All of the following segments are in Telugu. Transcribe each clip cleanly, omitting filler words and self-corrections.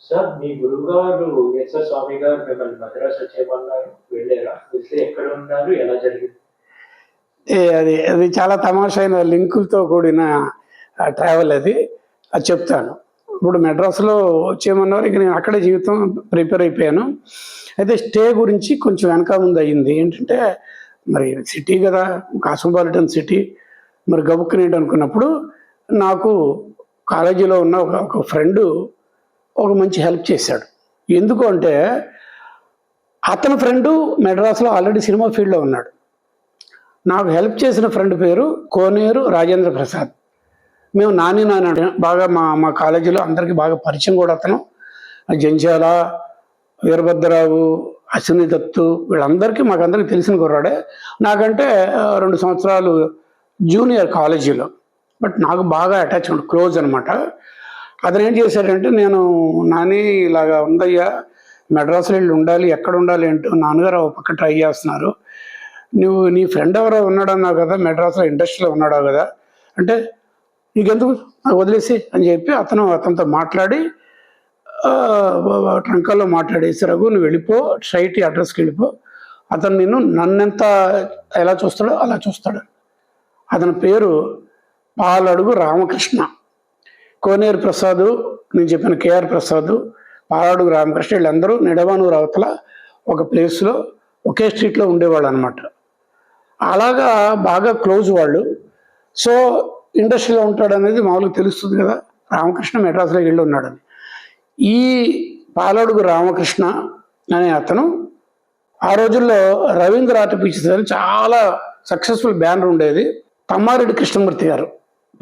సార్ మీ గురువుగారు ఎస్ఆర్ స్వామి గారు మిమ్మల్ని మద్రాసు వచ్చేయమన్నారు. వెళ్ళారా? వెళ్తే ఎక్కడ ఉన్నారు? ఎలా జరిగింది? అది అది చాలా తమాషైన లింకులతో కూడిన ట్రావెల్ అది. అది చెప్తాను. ఇప్పుడు మెడ్రాస్‌లో వచ్చేయమన్నారు. ఇక నేను అక్కడే జీవితం ప్రిపేర్ అయిపోయాను. అయితే స్టే గురించి కొంచెం వెనక ముందు అయింది. ఏంటంటే మరి సిటీ కదా! Cosmopolitan city. మరి గబుక్కున ఏంటనుకున్నప్పుడు నాకు కాలేజీలో ఉన్న ఒక ఫ్రెండు ఒక మంచి హెల్ప్ చేశాడు. ఎందుకు అంటే అతని ఫ్రెండు మెడ్రాస్‌లో ఆల్రెడీ సినిమా ఫీల్డ్‌లో ఉన్నాడు. నాకు హెల్ప్ చేసిన ఫ్రెండ్ పేరు కోనేరు రాజేంద్ర ప్రసాద్. మేము నాని బాగా మా కాలేజీలో అందరికీ బాగా పరిచయం కూడా అతను. జంధ్యాల, వీరభద్రరావు, అశ్విని దత్తు వీళ్ళందరికీ మాకందరికీ తెలిసిన కుర్రాడే. నాకంటే 2 సంవత్సరాలు జూనియర్ కాలేజీలో. బట్ నాకు బాగా అటాచ్మెంట్, క్లోజ్ అనమాట. అతను ఏం చేశాడంటే, నేను నాని ఇలాగా ఉందయ్యా, మెడ్రాస్లో వెళ్ళి ఉండాలి, ఎక్కడ ఉండాలి ఏంటో నాన్నగారు ఒక పక్క ట్రై చేస్తున్నారు. నువ్వు నీ ఫ్రెండ్ ఎవరో ఉన్నాడన్నావు కదా, మెడ్రాస్లో ఇండస్ట్రీలో ఉన్నాడు కదా అంటే, నీకెందుకు నాకు వదిలేసి అని చెప్పి అతనితో మాట్లాడి ట్రంకాల్లో మాట్లాడేసి, రఘు నువ్వు వెళ్ళిపో, స్ట్రైట్ అడ్రస్కి వెళ్ళిపో, అతను నన్నెంత ఎలా చూస్తాడో అలా చూస్తాడు. అతని పేరు పాలడుగు రామకృష్ణ. కోనేరు ప్రసాదు, నేను చెప్పిన కేఆర్ ప్రసాదు, పాలడుగు రామకృష్ణ వీళ్ళందరూ నిడవనూరు అవతల ఒక ప్లేస్లో ఒకే స్ట్రీట్లో ఉండేవాళ్ళు అనమాట. అలాగా బాగా క్లోజ్ వాళ్ళు. సో ఇండస్ట్రీలో ఉంటాడు అనేది మామూలుగా తెలుస్తుంది కదా, రామకృష్ణ మెడ్రాస్లోకి వెళ్ళి ఉన్నాడని. ఈ పాలడుగు రామకృష్ణ అనే అతను ఆ రోజుల్లో రవీంద్ర ఆర్ట్ పిక్చర్స్ అని చాలా సక్సెస్ఫుల్ బ్యానర్ ఉండేది. తమ్మారెడ్డి కృష్ణమూర్తి గారు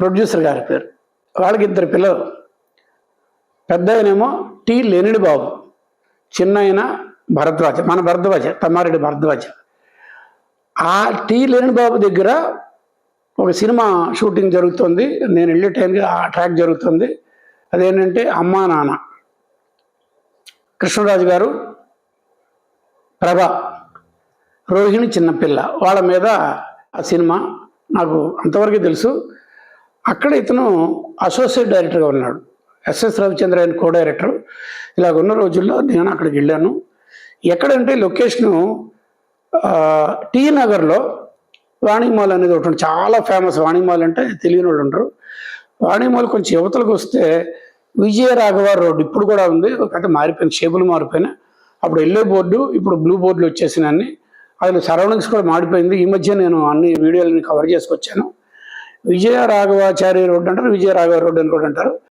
ప్రొడ్యూసర్ గారి పేరు. వాళ్ళకి 2 పిల్లలు. పెద్ద ఆయనేమో టి లెనిడి బాబు, చిన్న ఆయన భరద్వాజ, మన భరద్వాజ, తమ్మారెడ్డి భరద్వాజ. ఆ టి లెనిడి బాబు దగ్గర ఒక సినిమా షూటింగ్ జరుగుతుంది. నేను వెళ్ళే టైంకి ఆ ట్రాక్ జరుగుతుంది. అదేంటంటే అమ్మా నాన్న, కృష్ణరాజు గారు, ప్రభ, రోహిణి చిన్నపిల్ల వాళ్ళ మీద ఆ సినిమా. నాకు అంతవరకు తెలుసు. అక్కడ ఇతను అసోసియేట్ డైరెక్టర్గా ఉన్నాడు. ఎస్ఎస్ రవిచంద్ర ఆయన కో డైరెక్టర్. ఇలాగ ఉన్న రోజుల్లో నేను అక్కడికి వెళ్ళాను. ఎక్కడంటే లొకేషను టీ నగర్లో వాణిమాల్ అనేది ఒకటి ఉంది, చాలా ఫేమస్. వాణిమాల్ అంటే తెలియని వాళ్ళు ఉండరు. వాణిమాల్ కొంచెం యువతలకు వస్తే విజయ రాఘవ రోడ్డు ఇప్పుడు కూడా ఉంది, అయితే మారిపోయింది, షేపులు మారిపోయినాయి. అప్పుడు ఎల్లో బోర్డు, ఇప్పుడు బ్లూ బోర్డులు వచ్చేసినాన్ని. అది సరౌండింగ్స్ కూడా మారిపోయింది. ఈ మధ్య నేను అన్ని వీడియోలని కవర్ చేసుకొచ్చాను. విజయ రాఘవాచారి రోడ్డు అంటారు, విజయ రాఘవ రోడ్డు అని కూడా అంటారు.